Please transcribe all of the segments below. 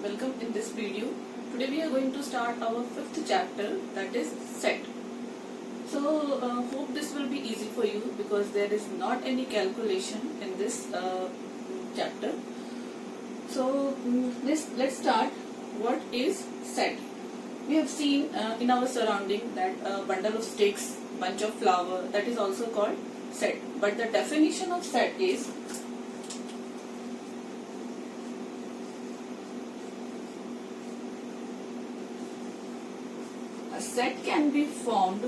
welcome in this video. Today we are going to start our fifth chapter, that is set. So hope this will be easy for you because there is not any calculation in this chapter. So let's start. What is set? We have seen in our surrounding that a bundle of sticks, bunch of flower, that is also called set. But the definition of set is a set can be formed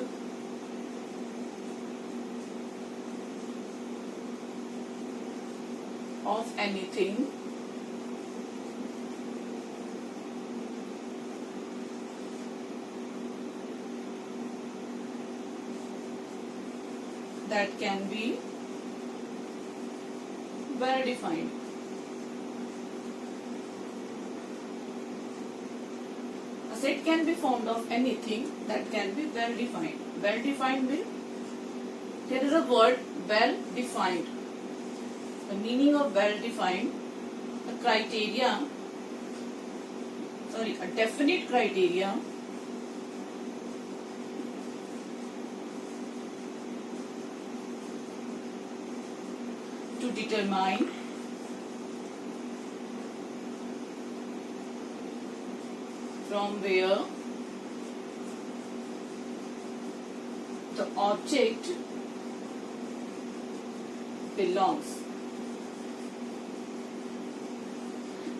of anything that can be well defined. A set can be formed of anything that can be well defined. Well defined means here is a word well defined. The meaning of well defined, a definite criteria to determine from where the object belongs.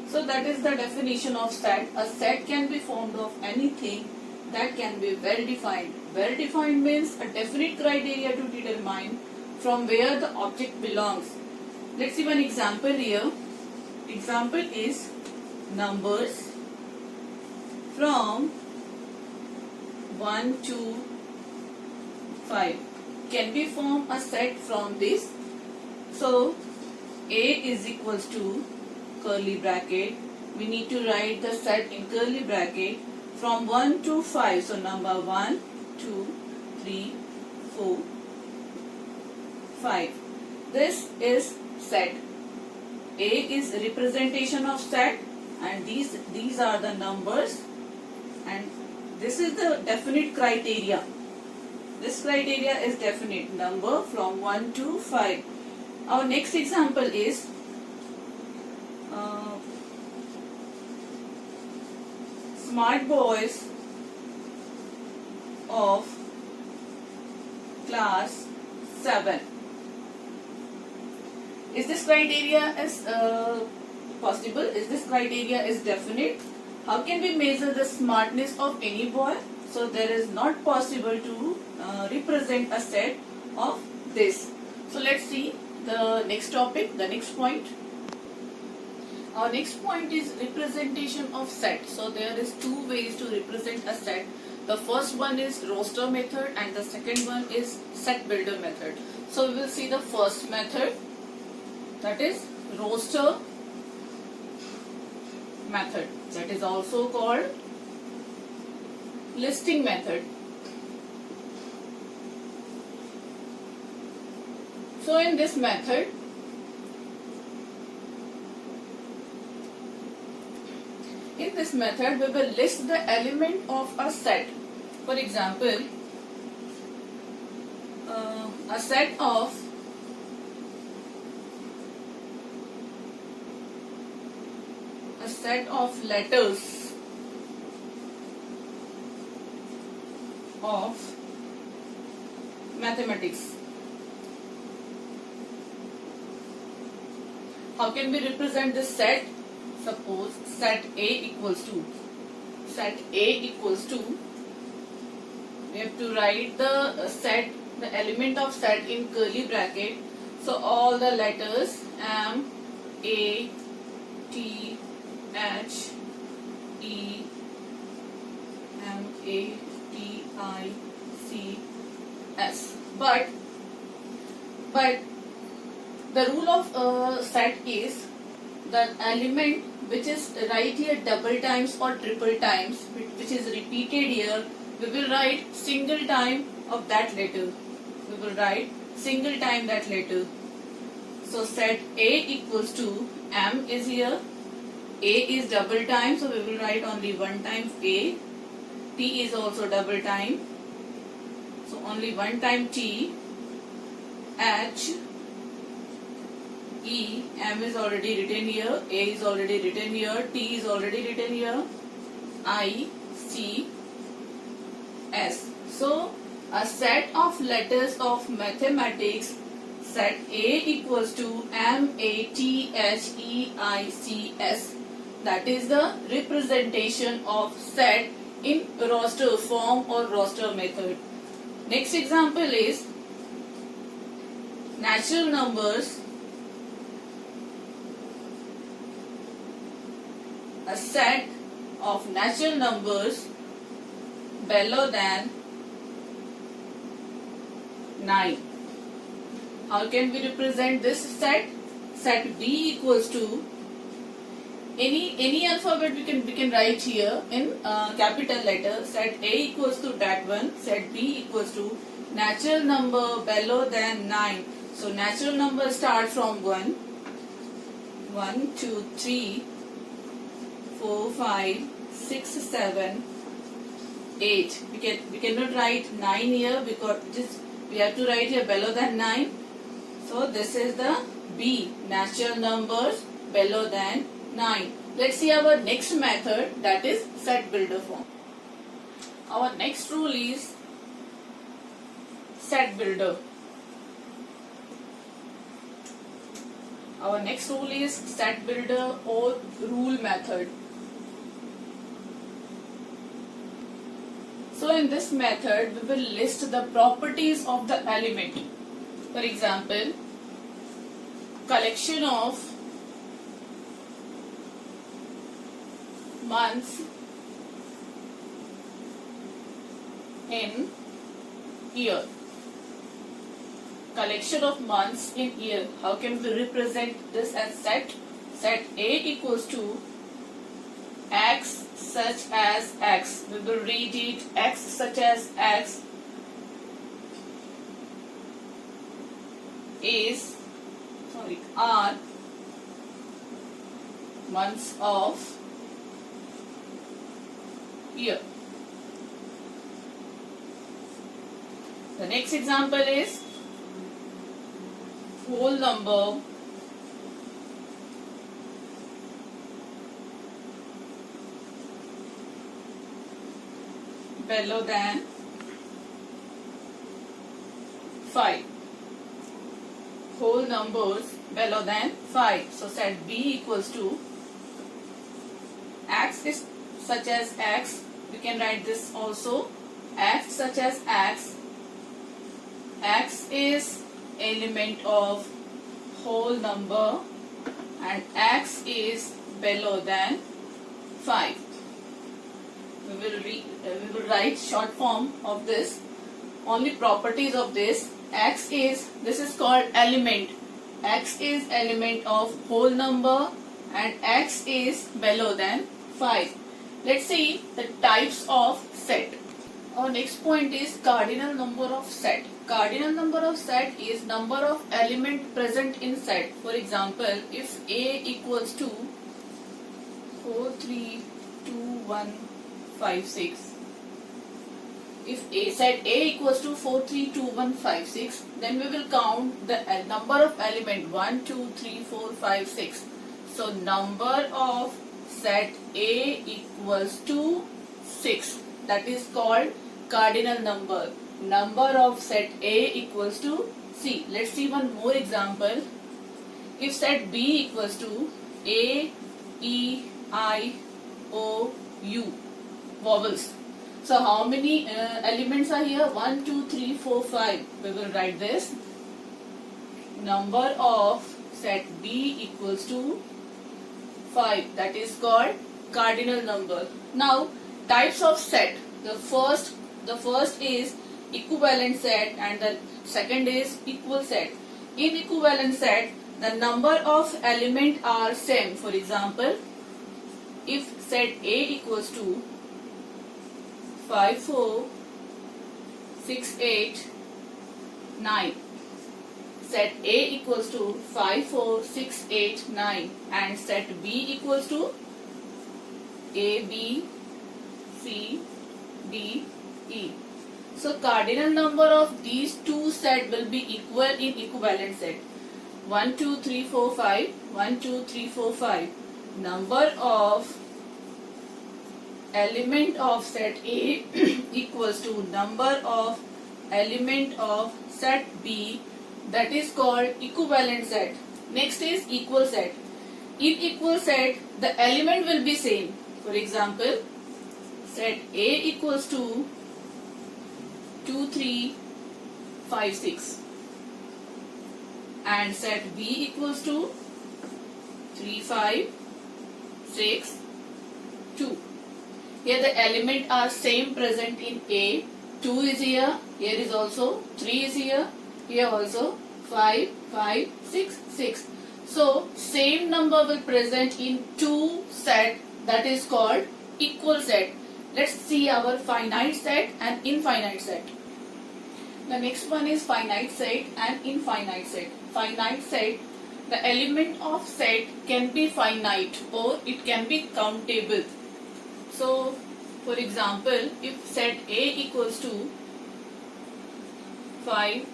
So that is the definition of set. A set can be formed of anything that can be well defined. Well defined means a definite criteria to determine from where the object belongs. Let's see one example here. Example is numbers from 1 to 5. Can we form a set from this? So A is equals to curly bracket. We need to write the set in curly bracket from 1 to 5. So number 1, 2, 3, 4, 5. This is set. A is representation of set and these are the numbers, and this is the definite criteria. This criteria is definite, number from 1 to 5. Our next example is smart boys of class 7. Is this criteria is possible? Is this criteria is definite? How can we measure the smartness of any boy? So there is not possible to represent a set of this. So let's see the next topic, the next point. Our next point is representation of set. So there is two ways to represent a set. The first one is roster method and the second one is set builder method. So we will see the first method, that is roster method, that is also called listing method. So in this method, we will list the element of a set. For example, a set of letters of mathematics. How can we represent this set? Suppose set A equals to, we have to write the set, the element of set in curly bracket. So all the letters M, A, T, H, E, M, A, T, I, C, S. But the rule of set is the element which is right here double times or triple times, which is repeated here, we will write single time of that letter. We will write single time that letter. So set A equals to M is here, A is double time, so we will write only one time A. T is also double time, so only one time T. H, E, M is already written here, A is already written here, T is already written here, I, C, S. So a set of letters of mathematics, set A equals to M, A, T, H, E, I, C, S. That is the representation of set in roster form or roster method. Next example is natural numbers. A set of natural numbers below than 9. How can we represent this set? Set B equals to any alphabet we can write here in capital letter. Set A equals to that one. Set B equals to natural number below than 9. So natural number start from 1. 1, 2, 3, 4, 5, 6, 7, 8. We cannot write 9 here because we have to write here below than 9. So this is the B, natural numbers below than 9. Let's see our next method, that is set builder form. Our next rule is set builder. Our next rule is set builder or rule method. So in this method, we will list the properties of the element. For example, collection of months in year. Collection of months in year. How can we represent this as set? Set A equals to X such as X. We will read it X such as X is are months of year. The next example is whole number below than 5. Whole numbers below than 5. So set B equals to X is such as X. We can write this also X such as X. X is element of whole number and X is below than 5. We will write short form of this. Only properties of this. X is, this is called element. X is element of whole number and X is below than 5. Let's see the types of set. Our next point is cardinal number of set. Cardinal number of set is number of element present in set. For example, if A equals to 4, 3, 2, 1, 5, 6. If A set A equals to 4, 3, 2, 1, 5, 6, then we will count the number of element 1, 2, 3, 4, 5, 6. So number of set A equals to 6. That is called cardinal number. Number of set A equals to C. Let's see one more example. If set B equals to A, E, I, O, U, vowels. So how many elements are here? 1, 2, 3, 4, 5. We will write this. Number of set B equals to 5. That is called cardinal number. Now types of set. The first is equivalent set and the second is equal set. In equivalent set, the number of element are same. For example, if set A equals to 5, 4, 6, 8, 9. Set A equals to 5, 4, 6, 8, 9 and set B equals to A, B, C, D, E. So cardinal number of these two set will be equal in equivalent set. 1, 2, 3, 4, 5. 1, 2, 3, 4, 5. Number of element of set A equals to number of element of set B, that is called equivalent set. Next is equal set. In equal set, the element will be same. For example, set A equals to 2, 3, 5, 6 and set B equals to 3, 5, 6, 2. Here the element are same present in A. 2 is here is also 3 is here also 5, 5, 6, 6. So same number will present in two set, that is called equal set. Let's see our finite set and infinite set. The next one is finite set and infinite set. Finite set, the element of set can be finite or it can be countable. So for example, if set A equals to 5,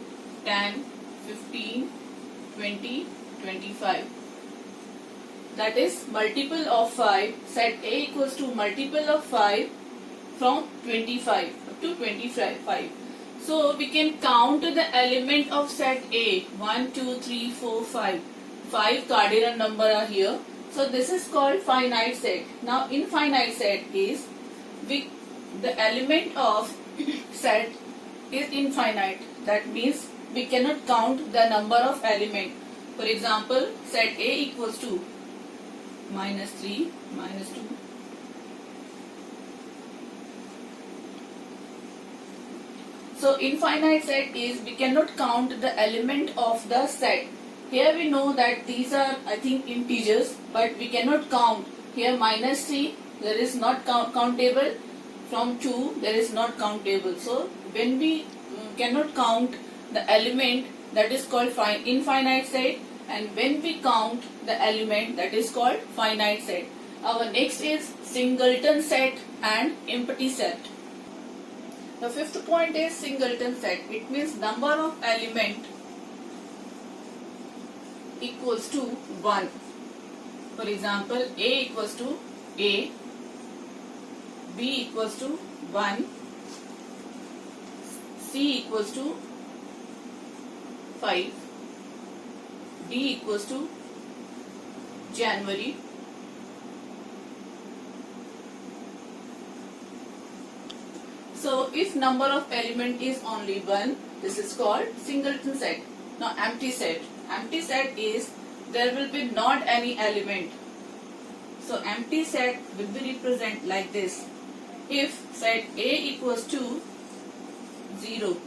10, 15, 20, 25. That is multiple of 5. Set A equals to multiple of 5 from 25 up to 25. So we can count the element of set A. 1, 2, 3, 4, 5. 5 cardinal number are here. So this is called finite set. Now infinite set is the element of set is infinite. That means we cannot count the number of element. For example, set A equals to minus 3, minus 2. So infinite set is we cannot count the element of the set. Here we know that these are integers, but we cannot count. Here minus 3 there is not countable. From 2 there is not countable. So when we cannot count the element, that is called infinite set, and when we count the element, that is called finite set. Our next is singleton set and empty set. The fifth point is singleton set. It means number of element equals to 1. For example, A equals to A, B equals to 1, C equals to 5, D equals to January, so if number of element is only 1, this is called singleton set. Now empty set. Empty set is there will be not any element. So empty set will be represented like this. If set A equals to 0,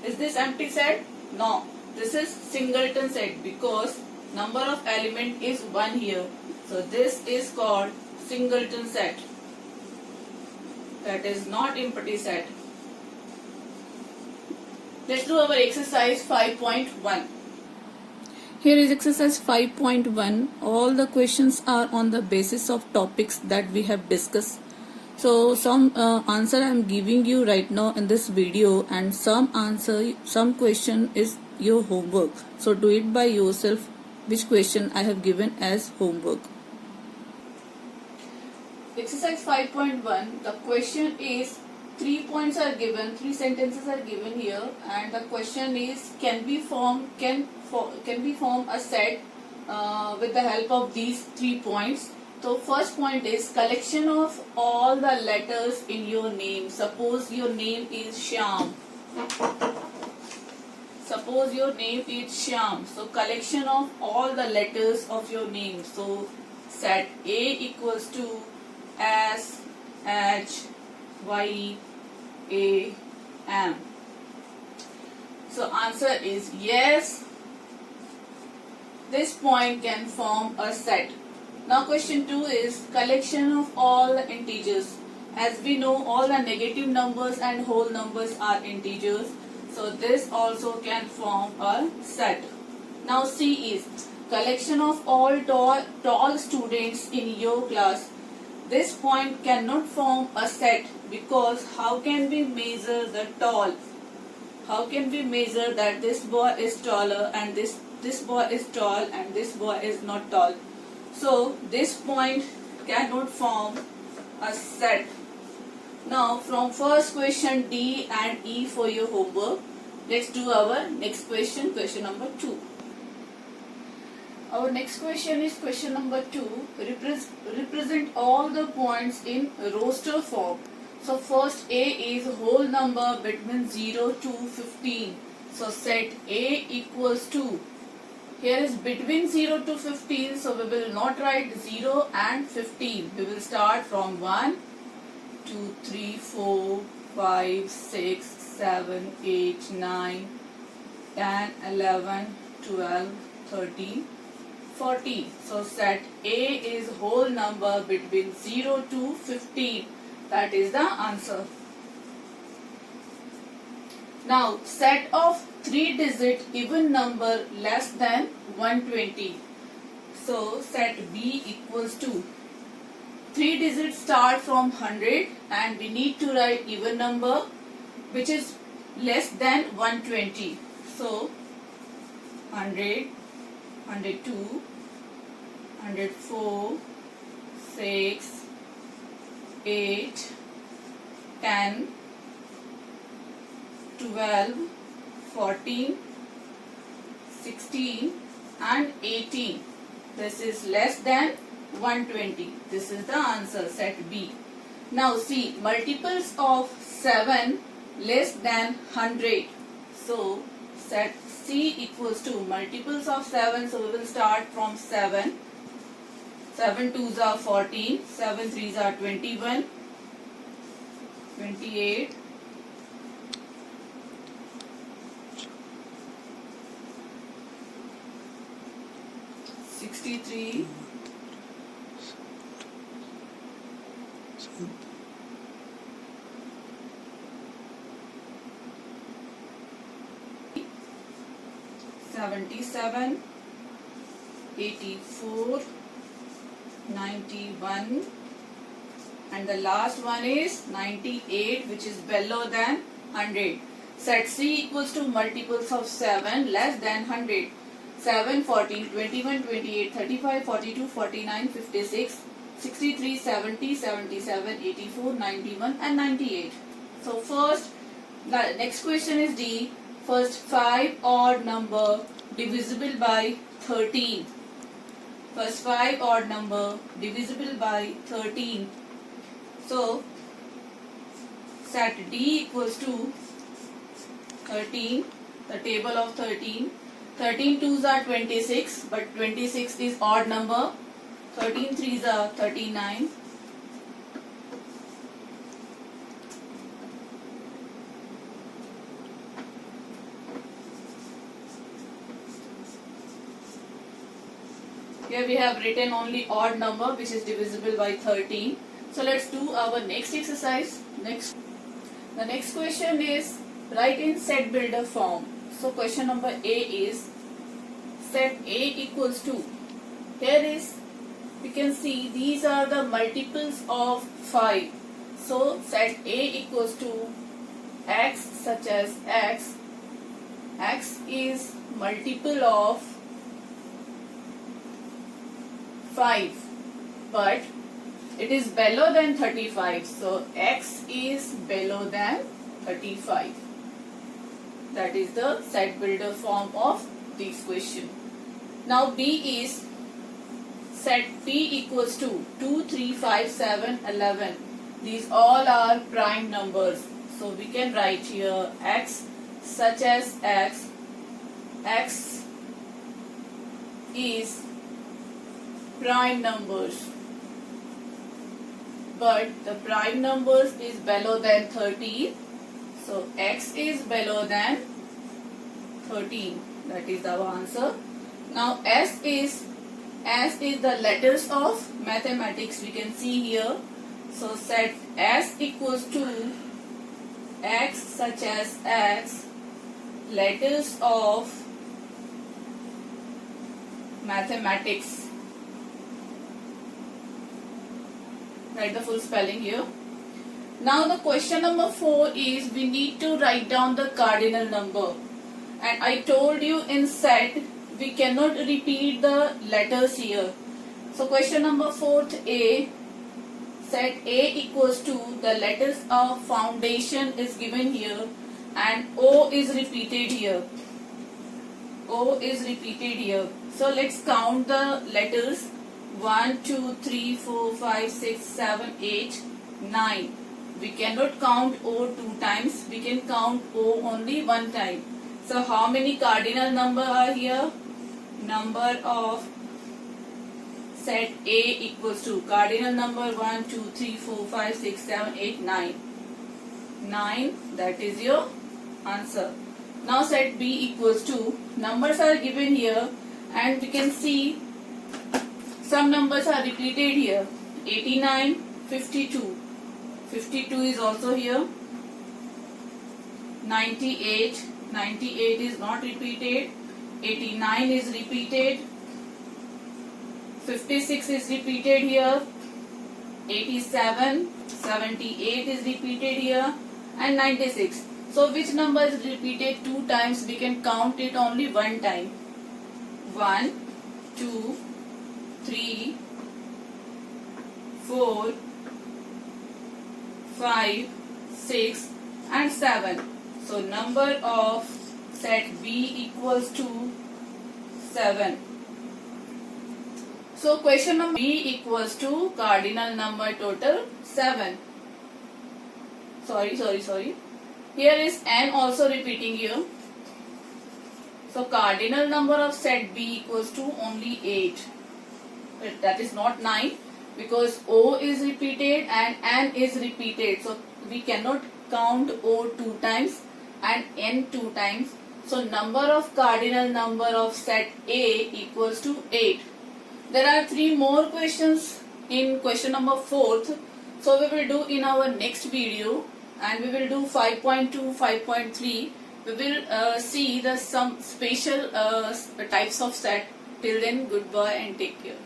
is this empty set? No. This is singleton set because number of element is 1 here. So this is called singleton set. That is not empty set. Let's do our exercise 5.1. Here is exercise 5.1. All the questions are on the basis of topics that we have discussed. So some answer I am giving you right now in this video, and some question is your homework. So do it by yourself which question I have given as homework. Exercise 5.1. The question is 3 points are given, 3 sentences are given here, and the question is can we form a set with the help of these 3 points. So first point is collection of all the letters in your name. Suppose your name is Shyam. Suppose your name is Shyam. So collection of all the letters of your name. So set A equals to S, H, Y, A, M. So answer is yes. This point can form a set. Now question 2 is collection of all the integers. As we know, all the negative numbers and whole numbers are integers. So this also can form a set. Now C is collection of all tall students in your class. this point cannot form a set, because how can we measure the tall? How can we measure that this boy is taller and this boy is tall and this boy is not tall? So this point cannot form a set. Now from first question D and E for your homework, let's do our next question, question number 2. Our next question is question number 2. Represent all the points in roster form. So first A is whole number between 0 to 15. So set A equals to, here is between 0 to 15, so we will not write 0 and 15. We will start from 1, 2, 3, 4, 5, 6, 7, 8, 9, 10, 11, 12, 13, 14. So set A is whole number between 0 to 15. That is the answer. Now set of 3-digit even number less than 120. So set B equals to, 3 digits start from 100 and we need to write even number which is less than 120. So 100, 102, 104, 6, 8, 10, 12, 14, 16 and 18. This is less than 120. This is the answer, set B. Now see, multiples of 7 less than 100. So set C equals to multiples of 7. So we will start from 7. 7 2s are 14, 7 3s are 21, 28, 63, 77, 84, 91, and the last one is 98, which is below than 100. Set C equals to multiples of 7 less than 100. 7, 14, 21, 28, 35, 42, 49, 56, 63, 70, 77, 84, 91 and 98. So first, next question is D. First 5 odd number divisible by 13. First 5 odd number divisible by 13. So set D equals to 13, the table of 13. 13 2s are 26, but 26 is odd number. 13 3s are 39. Here we have written only odd number which is divisible by 13. So let's do our next exercise. The next question is write in set builder form. So question number A is set A equals to, here is, you can see these are the multiples of 5. So set A equals to x such as x. X is multiple of 5, but it is below than 35. So x is below than 35. That is the set builder form of this question. Now B is set P equals to 2, 3, 5, 7, 11. These all are prime numbers. So we can write here x such as x. X is prime numbers, but the prime numbers is below than 13. So x is below than 13. That is our answer. Now S is the letters of mathematics. We can see here. So set S equals to x such as x, letters of mathematics. Write the full spelling here. Now the question number 4 is we need to write down the cardinal number. And I told you in set we cannot repeat the letters here. So question number 4th A, set A equals to the letters of foundation is given here and O is repeated here. O is repeated here. So let's count the letters 1, 2, 3, 4, 5, 6, 7, 8, 9. We cannot count O 2 times. We can count O only 1 time. So how many cardinal number are here? Number of set A equals to cardinal number 1, 2, 3, 4, 5, 6, 7, 8, 9. 9, that is your answer. Now set B equals to, numbers are given here and we can see some numbers are repeated here. 89, 52. 52 is also here. 98, 98 is not repeated. 89 is repeated. 56 is repeated here. 87, 78 is repeated here. And 96. So which number is repeated 2 times? We can count it only 1 time. 1, 2, 3, 4, 5, 6 and 7. So number of set B equals to 7. So question number B equals to cardinal number total 7. Sorry. Here is N also repeating here. So cardinal number of set B equals to only 8. That is not 9 because O is repeated and N is repeated. So we cannot count O 2 times and N 2 times. So number of cardinal number of set A equals to 8. There are 3 more questions in question number 4th. So we will do in our next video and we will do 5.2, 5.3. We will see some special types of set. Till then, goodbye and take care.